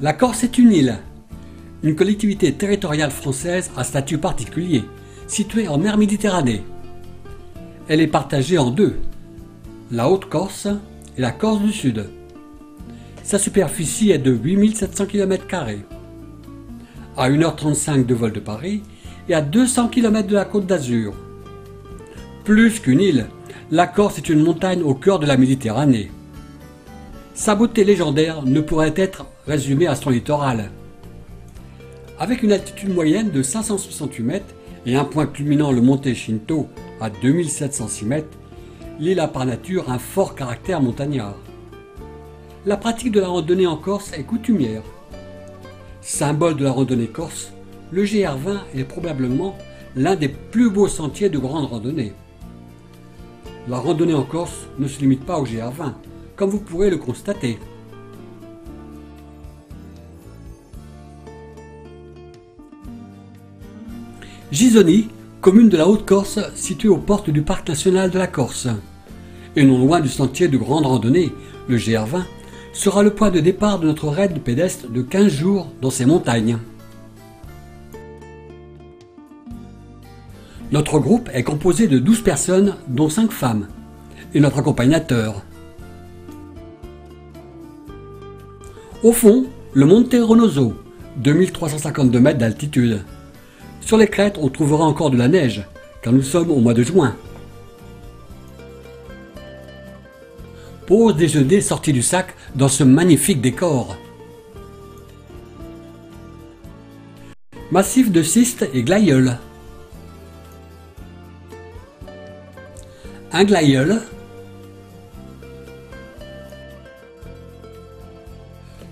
La Corse est une île, une collectivité territoriale française à statut particulier, située en mer Méditerranée. Elle est partagée en deux, la Haute-Corse et la Corse du Sud. Sa superficie est de 8700 km², à 1h35 de vol de Paris et à 200 km de la Côte d'Azur. Plus qu'une île, la Corse est une montagne au cœur de la Méditerranée. Sa beauté légendaire ne pourrait être résumée à son littoral. Avec une altitude moyenne de 568 mètres et un point culminant le Monte Cinto à 2706 mètres, l'île a par nature un fort caractère montagnard. La pratique de la randonnée en Corse est coutumière. Symbole de la randonnée corse, le GR20 est probablement l'un des plus beaux sentiers de grande randonnée. La randonnée en Corse ne se limite pas au GR20, comme vous pourrez le constater. Gisoni, commune de la Haute-Corse située aux portes du parc national de la Corse. Et non loin du sentier de grande randonnée, le GR20, sera le point de départ de notre raid pédestre de 15 jours dans ces montagnes. Notre groupe est composé de 12 personnes, dont 5 femmes, et notre accompagnateur. Au fond, le Monte Ronoso, 2352 mètres d'altitude. Sur les crêtes, on trouvera encore de la neige, car nous sommes au mois de juin. Pause déjeuner sortie du sac dans ce magnifique décor. Massif de schiste et glaïeul. Un glaïeul.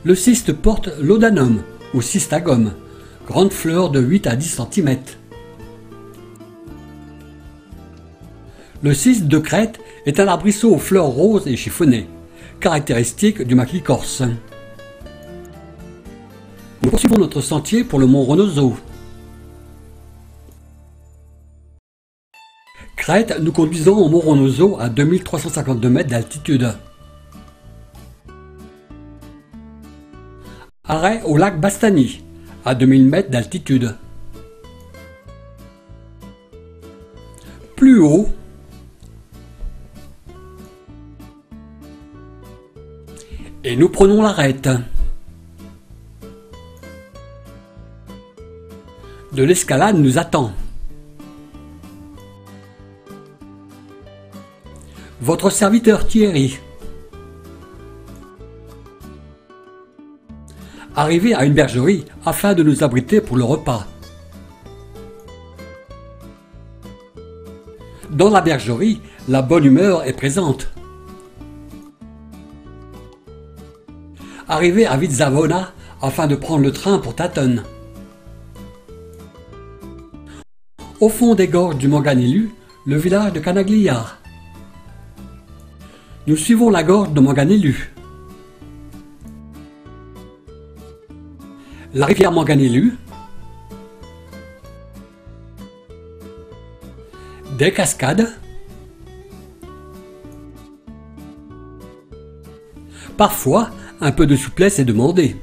Le schiste porte l'odanum ou schistagum, grande fleur de 8 à 10 cm. Le schiste de crête est un arbrisseau aux fleurs roses et chiffonnées, caractéristique du maquis corse. Nous poursuivons notre sentier pour le mont Ronoso. Crête, nous conduisons au mont Ronoso à 2352 mètres d'altitude. Arrêt au lac Bastani, à 2000 mètres d'altitude. Plus haut, et nous prenons l'arête. De l'escalade nous attend. Votre serviteur Thierry. Arrivé à une bergerie afin de nous abriter pour le repas. Dans la bergerie, la bonne humeur est présente. Arrivé à Vizzavona afin de prendre le train pour Tatone. Au fond des gorges du Manganilu, le village de Canaglia. Nous suivons la gorge de Manganilu. La rivière Manganilu. Des cascades. Parfois, un peu de souplesse est demandé.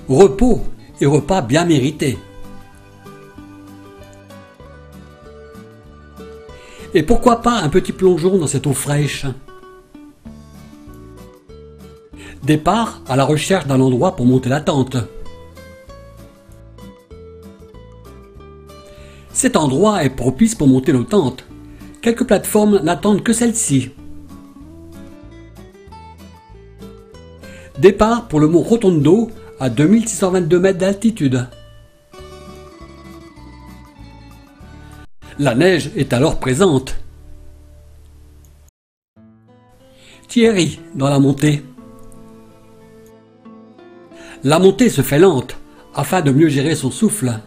Repos et repas bien mérités. Et pourquoi pas un petit plongeon dans cette eau fraîche? Départ à la recherche d'un endroit pour monter la tente. Cet endroit est propice pour monter nos tentes. Quelques plateformes n'attendent que celle-ci. Départ pour le mont Rotondo à 2622 mètres d'altitude. La neige est alors présente. Thierry dans la montée. La montée se fait lente afin de mieux gérer son souffle.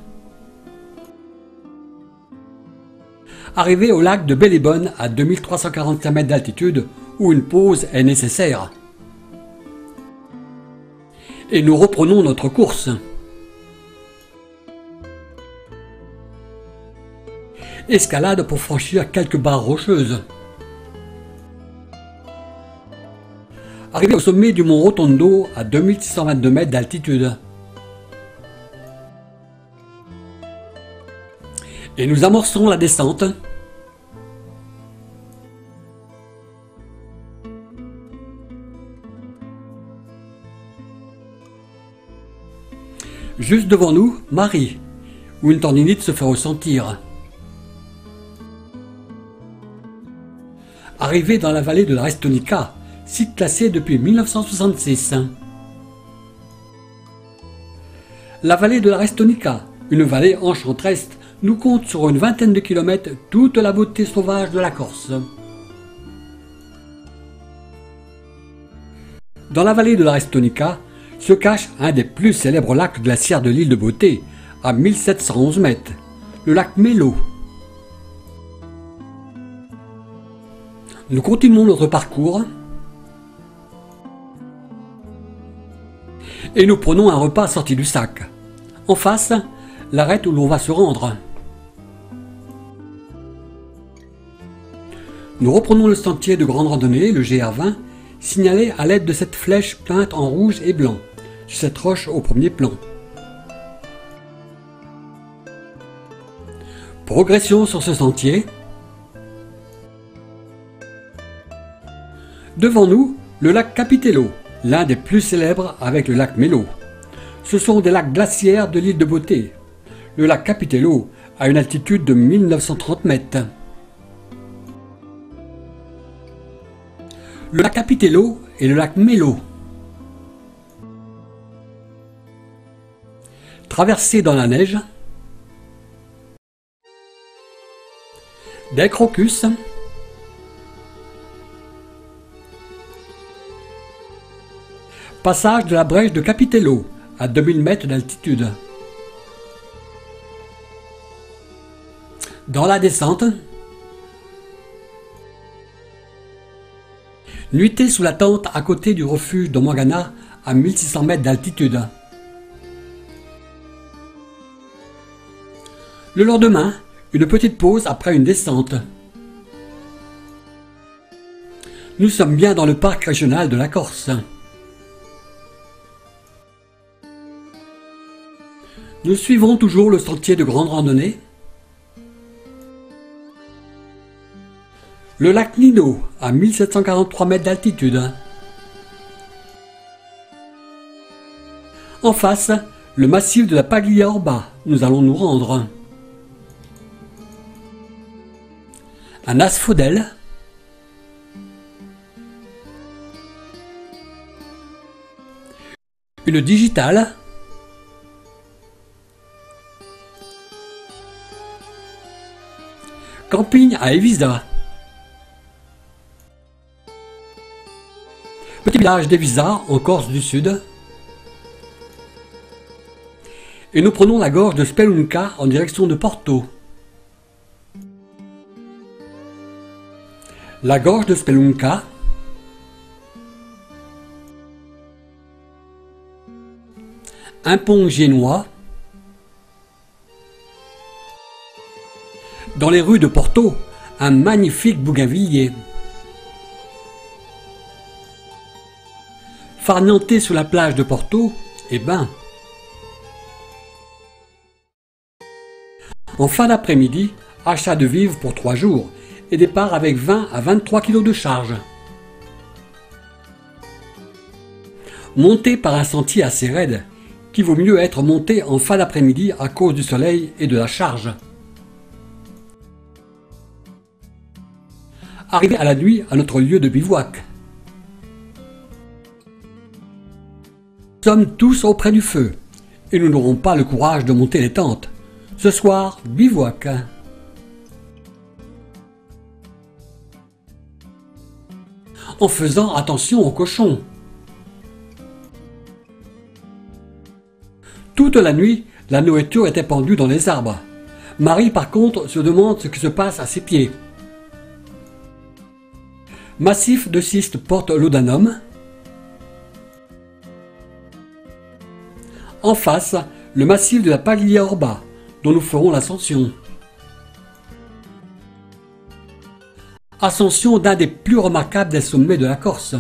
Arrivé au lac de Bellebonne à 2345 mètres d'altitude où une pause est nécessaire. Et nous reprenons notre course. Escalade pour franchir quelques barres rocheuses. Arrivé au sommet du mont Rotondo à 2622 mètres d'altitude. Et nous amorçons la descente. Juste devant nous, Marie, où une tendinite se fait ressentir. Arrivé dans la vallée de la Restonica, site classé depuis 1966. La vallée de la Restonica, une vallée enchanteresse, nous compte sur une vingtaine de kilomètres toute la beauté sauvage de la Corse. Dans la vallée de la Restonica se cache un des plus célèbres lacs glaciaires de l'île de Beauté, à 1711 mètres, le lac Mélo. Nous continuons notre parcours et nous prenons un repas sorti du sac. En face, l'arête où l'on va se rendre. Nous reprenons le sentier de grande randonnée, le GR20, signalé à l'aide de cette flèche peinte en rouge et blanc, sur cette roche au premier plan. Progression sur ce sentier. Devant nous, le lac Capitello, l'un des plus célèbres avec le lac Mélo. Ce sont des lacs glaciaires de l'île de Beauté. Le lac Capitello a une altitude de 1930 mètres. Le lac Capitello et le lac Mélo. Traversés dans la neige, des crocus, passage de la brèche de Capitello à 2000 mètres d'altitude. Dans la descente, nuitée sous la tente à côté du refuge de Mangana à 1600 mètres d'altitude. Le lendemain, une petite pause après une descente. Nous sommes bien dans le parc régional de la Corse. Nous suivons toujours le sentier de grande randonnée. Le lac Nino à 1743 mètres d'altitude. En face, le massif de la Paglia Orba, nous allons nous rendre. Un asphodèle. Une digitale. Camping à Evisa. Petit village d'Evisa en Corse du Sud. Et nous prenons la gorge de Spelunca en direction de Porto. La gorge de Spelunca. Un pont génois. Dans les rues de Porto, un magnifique bougainvillier. Farnienté sur la plage de Porto, et bain. En fin d'après-midi, achat de vivres pour 3 jours et départ avec 20 à 23 kg de charge. Monté par un sentier assez raide, qui vaut mieux être monté en fin d'après-midi à cause du soleil et de la charge. Arrivé à la nuit à notre lieu de bivouac. Nous sommes tous auprès du feu et nous n'aurons pas le courage de monter les tentes. Ce soir, bivouac. En faisant attention aux cochons. Toute la nuit, la nourriture était pendue dans les arbres. Marie, par contre, se demande ce qui se passe à ses pieds. Massif de schiste porte l'Odanum. En face, le massif de la Paglia Orba, dont nous ferons l'ascension. Ascension d'un des plus remarquables des sommets de la Corse.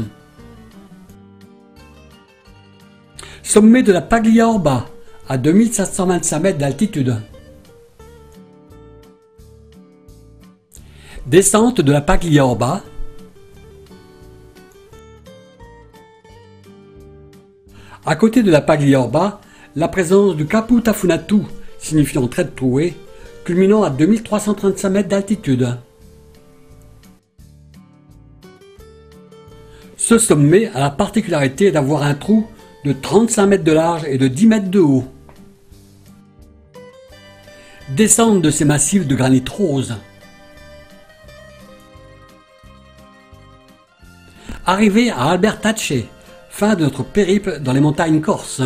Sommet de la Paglia Orba, à 2725 mètres d'altitude. Descente de la Paglia Orba. À côté de la Paglia Orba, la présence du Capu Tafunatu, signifiant trait de trouée, culminant à 2335 mètres d'altitude. Ce sommet a la particularité d'avoir un trou de 35 mètres de large et de 10 mètres de haut. Descente de ces massifs de granit rose. Arrivée à Albertacce, fin de notre périple dans les montagnes corses.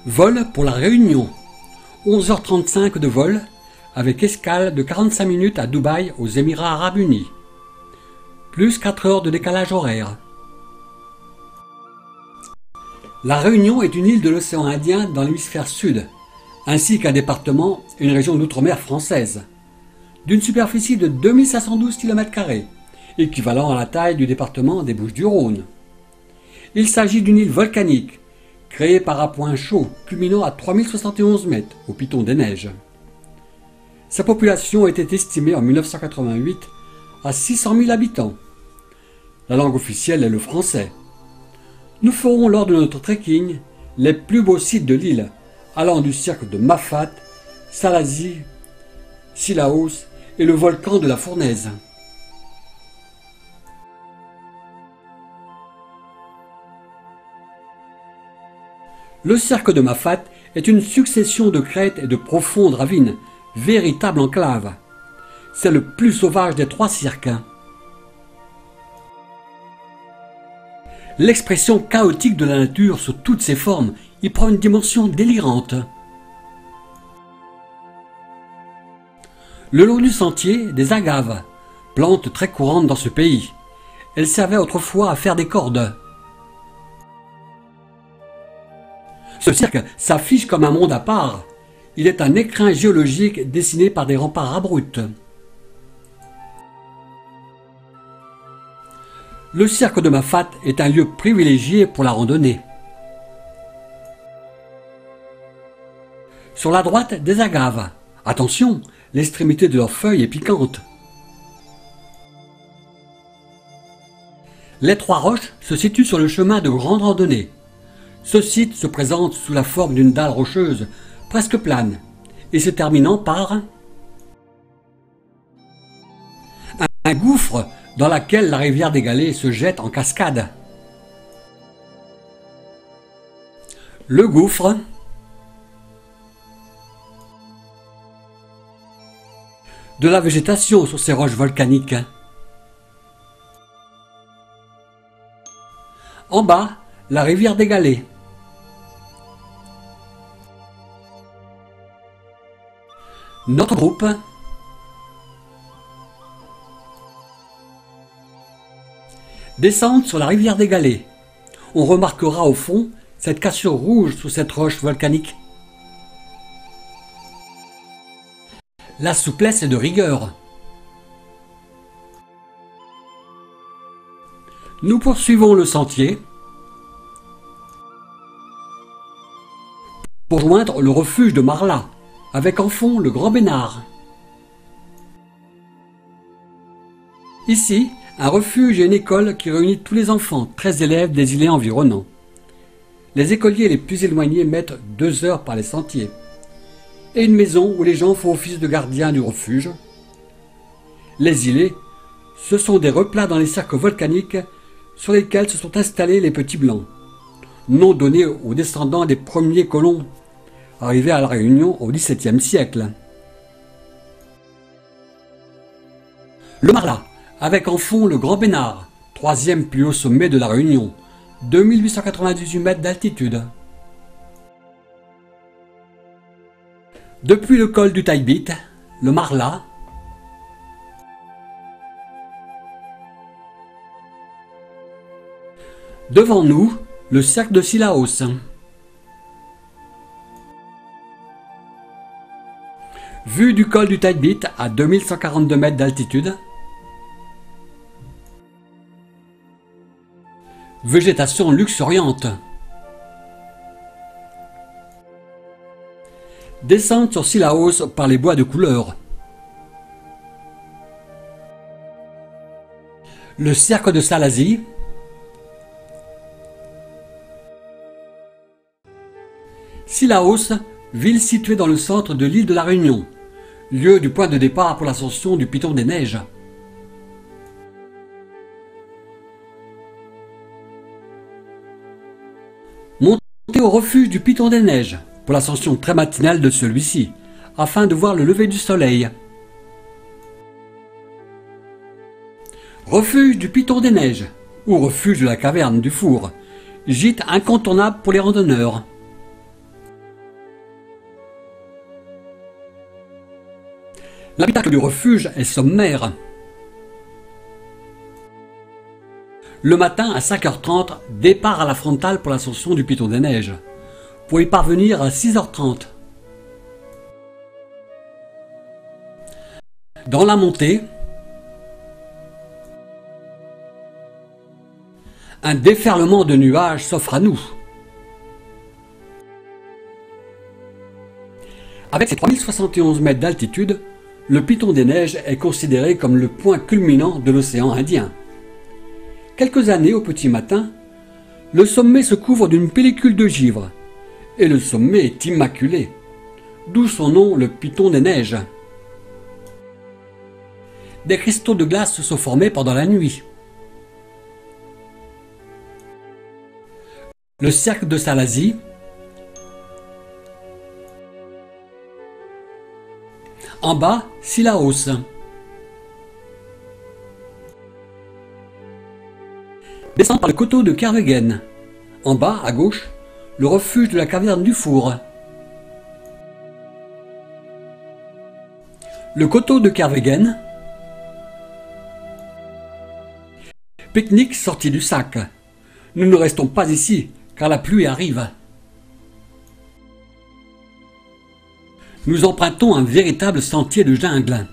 Vol pour la Réunion. 11h35 de vol, avec escale de 45 minutes à Dubaï aux Émirats Arabes Unis. Plus 4 heures de décalage horaire. La Réunion est une île de l'océan Indien dans l'hémisphère sud, ainsi qu'un département et une région d'outre-mer française, d'une superficie de 2512 km², équivalent à la taille du département des Bouches-du-Rhône. Il s'agit d'une île volcanique, créée par un point chaud culminant à 3071 mètres au Piton des Neiges. Sa population était estimée en 1988 à 600 000 habitants. La langue officielle est le français. Nous ferons lors de notre trekking les plus beaux sites de l'île, allant du cirque de Mafat, Salazie, Sillaos et le volcan de la Fournaise. Le cirque de Mafat est une succession de crêtes et de profondes ravines, véritable enclave. C'est le plus sauvage des 3 cirques. L'expression chaotique de la nature sous toutes ses formes y prend une dimension délirante. Le long du sentier, des agaves, plante très courante dans ce pays. Elles servaient autrefois à faire des cordes. Ce cirque s'affiche comme un monde à part. Il est un écrin géologique dessiné par des remparts abrupts. Le cirque de Mafat est un lieu privilégié pour la randonnée. Sur la droite, des agaves. Attention, l'extrémité de leurs feuilles est piquante. Les 3 roches se situent sur le chemin de grande randonnée. Ce site se présente sous la forme d'une dalle rocheuse, presque plane, et se terminant par un gouffre dans lequel la rivière des Galets se jette en cascade. Le gouffre de la végétation sur ces roches volcaniques. En bas, la rivière des Galets. Notre groupe descend sur la rivière des Galets. On remarquera au fond cette cassure rouge sous cette roche volcanique. La souplesse est de rigueur. Nous poursuivons le sentier pour joindre le refuge de Marla, avec en fond le Grand Bénard. Ici, un refuge et une école qui réunit tous les enfants, 13 élèves des îlets environnants. Les écoliers les plus éloignés mettent 2 heures par les sentiers. Et une maison où les gens font office de gardiens du refuge. Les îlets, ce sont des replats dans les cercles volcaniques sur lesquels se sont installés les petits blancs, nom donné aux descendants des premiers colons arrivés à la Réunion au XVIIe siècle. Le Marla, avec en fond le Grand Bénard, troisième plus haut sommet de la Réunion, 2898 mètres d'altitude. Depuis le col du Tailbit, le Marla, devant nous, le cercle de Sillaos. Vue du col du Tailbit à 2142 mètres d'altitude. Végétation luxuriante. Descente sur Sillaos par les bois de couleur. Le cercle de Salazie. Sillaos, ville située dans le centre de l'île de la Réunion, lieu du point de départ pour l'ascension du Piton des Neiges. Montez au refuge du Piton des Neiges pour l'ascension très matinale de celui-ci, afin de voir le lever du soleil. Refuge du Piton des Neiges, ou refuge de la caverne du Four, gîte incontournable pour les randonneurs. L'habitacle du refuge est sommaire. Le matin à 5h30, départ à la frontale pour l'ascension du Piton des Neiges, pour y parvenir à 6h30. Dans la montée, un déferlement de nuages s'offre à nous. Avec ses 3071 mètres d'altitude, le Piton des Neiges est considéré comme le point culminant de l'océan Indien. Quelques années au petit matin, le sommet se couvre d'une pellicule de givre, et le sommet est immaculé, d'où son nom, le Piton des Neiges. Des cristaux de glace se sont formés pendant la nuit. Le cercle de Salazie, en bas, Sillaos. Descend par le coteau de Kervegen. En bas, à gauche, le refuge de la caverne du Four. Le coteau de Kervegen. Pique-nique sorti du sac. Nous ne restons pas ici, car la pluie arrive. Nous empruntons un véritable sentier de jungle.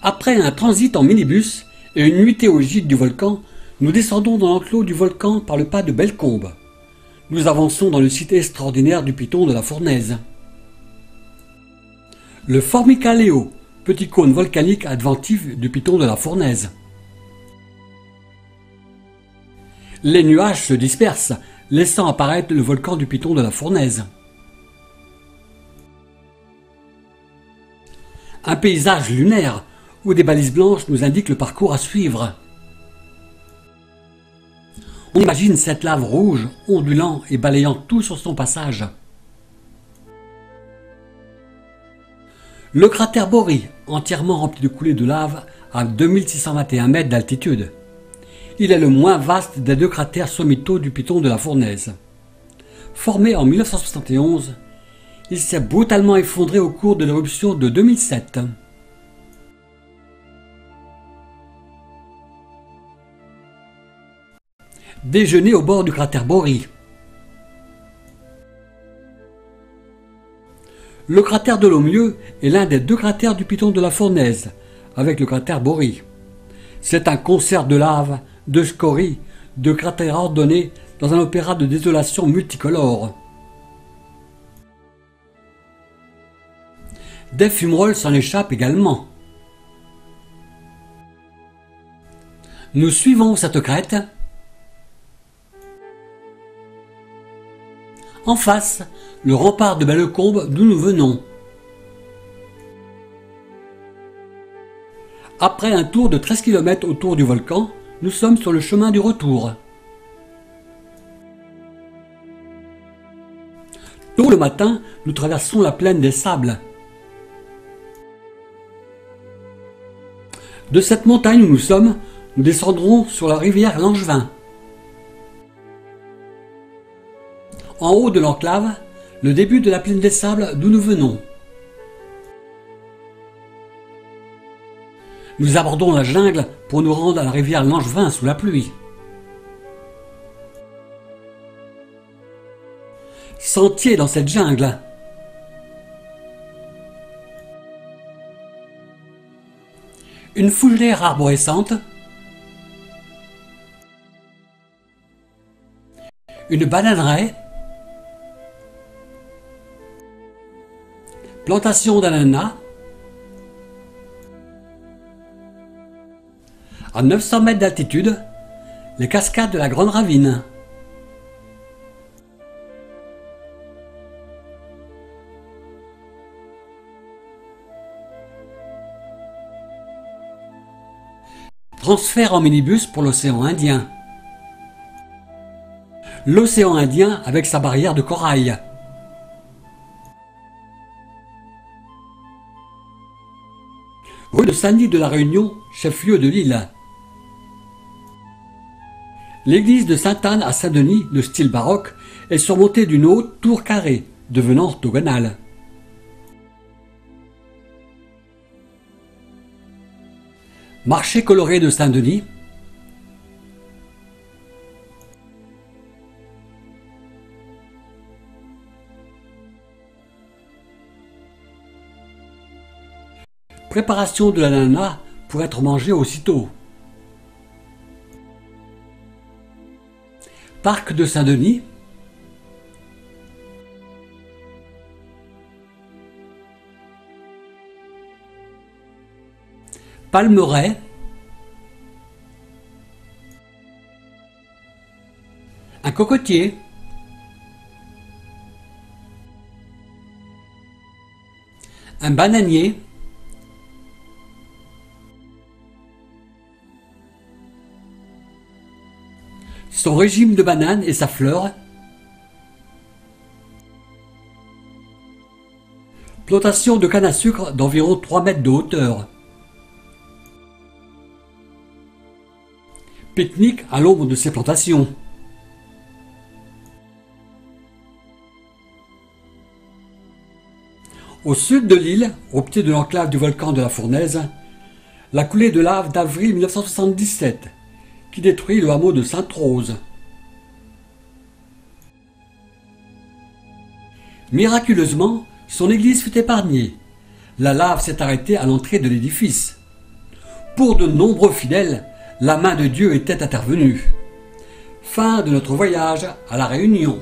Après un transit en minibus et une nuitée au gîte du volcan, nous descendons dans l'enclos du volcan par le pas de Bellecombe. Nous avançons dans le site extraordinaire du Piton de la Fournaise. Le Formica Leo, petit cône volcanique adventif du Piton de la Fournaise. Les nuages se dispersent, laissant apparaître le volcan du Piton de la Fournaise. Un paysage lunaire, où des balises blanches nous indiquent le parcours à suivre. On imagine cette lave rouge, ondulant et balayant tout sur son passage. Le cratère Bory, entièrement rempli de coulées de lave à 2621 mètres d'altitude. Il est le moins vaste des deux cratères sommitaux du Piton de la Fournaise. Formé en 1971, il s'est brutalement effondré au cours de l'éruption de 2007. Déjeuner au bord du cratère Bory. Le cratère de Lomieux est l'un des deux cratères du Piton de la Fournaise, avec le cratère Bory. C'est un concert de lave, de scories, de cratères ordonnés dans un opéra de désolation multicolore. Des fumerolles s'en échappent également. Nous suivons cette crête. En face, le rempart de Bellecombe d'où nous venons. Après un tour de 13 km autour du volcan, nous sommes sur le chemin du retour. Tôt le matin, nous traversons la plaine des Sables. De cette montagne où nous sommes, nous descendrons sur la rivière Langevin. En haut de l'enclave, le début de la plaine des Sables d'où nous venons. Nous abordons la jungle pour nous rendre à la rivière Langevin sous la pluie. Sentier dans cette jungle. Une fougère arborescente. Une bananeraie. Plantation d'ananas. À 900 mètres d'altitude, les cascades de la Grande Ravine. Transfert en minibus pour l'océan Indien. L'océan Indien avec sa barrière de corail. Rue de Saint-Denis de la Réunion, chef-lieu de l'île. L'église de Sainte-Anne à Saint-Denis, de style baroque, est surmontée d'une haute tour carrée, devenant orthogonale. Marché coloré de Saint-Denis. Préparation de l'ananas pour être mangé aussitôt. Parc de Saint-Denis. Palmeraie. Un cocotier. Un bananier. Son régime de bananes et sa fleur. Plantation de canne à sucre d'environ 3 mètres de hauteur. Pique-nique à l'ombre de ces plantations. Au sud de l'île, au pied de l'enclave du volcan de la Fournaise, la coulée de lave d'avril 1977 qui détruit le hameau de Sainte-Rose. Miraculeusement, son église fut épargnée. La lave s'est arrêtée à l'entrée de l'édifice. Pour de nombreux fidèles, la main de Dieu était intervenue. Fin de notre voyage à La Réunion.